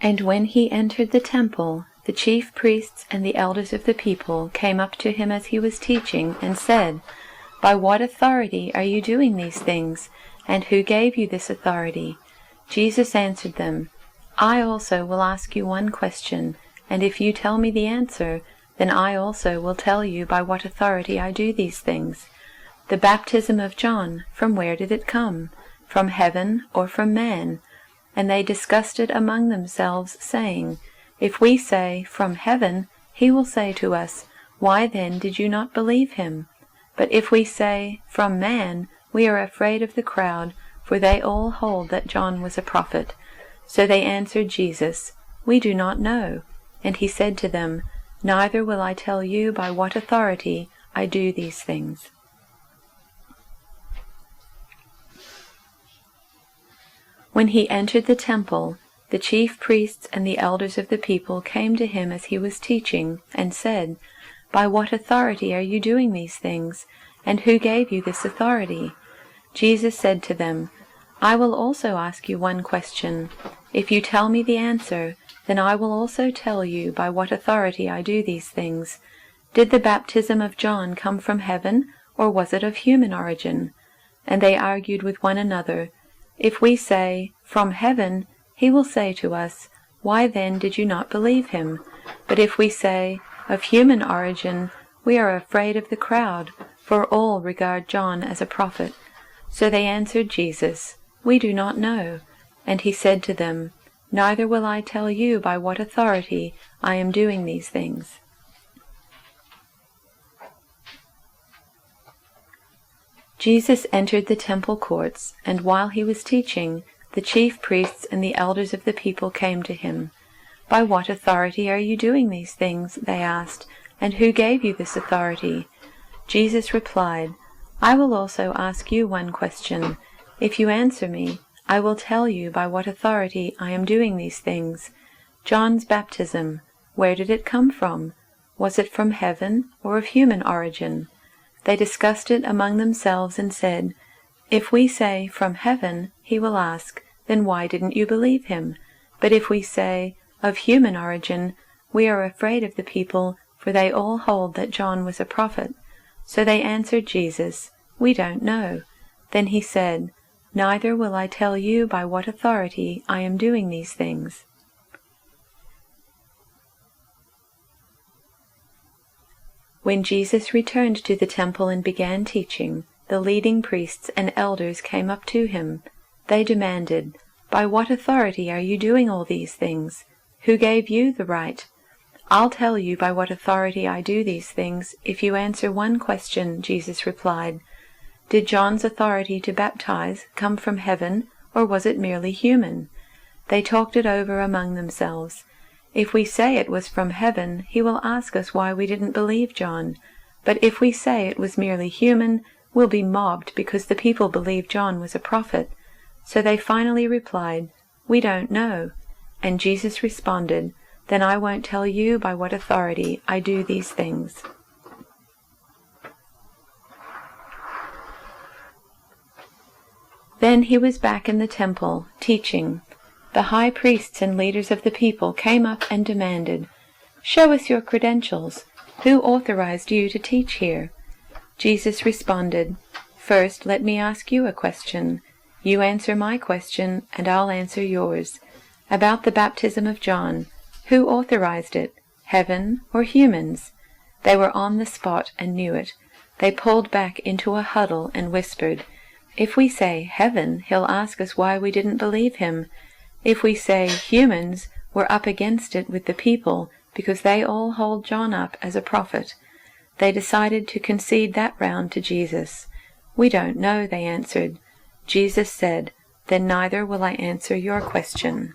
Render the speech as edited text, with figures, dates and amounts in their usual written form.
And when he entered the temple, the chief priests and the elders of the people came up to him as he was teaching, and said, "By what authority are you doing these things? And who gave you this authority?" Jesus answered them, "I also will ask you one question, and if you tell me the answer, then I also will tell you by what authority I do these things. The baptism of John, from where did it come? From heaven or from man?" And they discussed it among themselves, saying, "If we say, from heaven, he will say to us, why then did you not believe him? But if we say, from man, we are afraid of the crowd, for they all hold that John was a prophet." So they answered Jesus, "We do not know." And he said to them, "Neither will I tell you by what authority I do these things." When he entered the temple, the chief priests and the elders of the people came to him as he was teaching, and said, "By what authority are you doing these things? And who gave you this authority?" Jesus said to them, "I will also ask you one question. If you tell me the answer, then I will also tell you by what authority I do these things. Did the baptism of John come from heaven, or was it of human origin?" And they argued with one another, "If we say, from heaven, he will say to us, why then did you not believe him? But if we say, of human origin, we are afraid of the crowd, for all regard John as a prophet." So they answered Jesus, "We do not know." And he said to them, "Neither will I tell you by what authority I am doing these things." Jesus entered the temple courts, and while he was teaching, the chief priests and the elders of the people came to him. "By what authority are you doing these things?" they asked, "and who gave you this authority?" Jesus replied, "I will also ask you one question. If you answer me, I will tell you by what authority I am doing these things. John's baptism, where did it come from? Was it from heaven or of human origin?" They discussed it among themselves and said, "If we say, from heaven, he will ask, then why didn't you believe him? But if we say, of human origin, we are afraid of the people, for they all hold that John was a prophet." So they answered Jesus, "We don't know." Then he said, "Neither will I tell you by what authority I am doing these things." When Jesus returned to the temple and began teaching, the leading priests and elders came up to him. They demanded, "By what authority are you doing all these things? Who gave you the right?" "I'll tell you by what authority I do these things, if you answer one question," Jesus replied. "Did John's authority to baptize come from heaven, or was it merely human?" They talked it over among themselves. "If we say it was from heaven, he will ask us why we didn't believe John. But if we say it was merely human, we'll be mobbed because the people believe John was a prophet." So they finally replied, "We don't know." And Jesus responded, "Then I won't tell you by what authority I do these things." Then he was back in the temple, teaching. The high priests and leaders of the people came up and demanded, "Show us your credentials. Who authorized you to teach here?" Jesus responded, "First, let me ask you a question. You answer my question, and I'll answer yours. About the baptism of John, who authorized it, heaven or humans?" They were on the spot and knew it. They pulled back into a huddle and whispered, "If we say heaven, he'll ask us why we didn't believe him. If we say humans, we're up against it with the people, because they all hold John up as a prophet." They decided to concede that round to Jesus. "We don't know," they answered. Jesus said, "Then neither will I answer your question."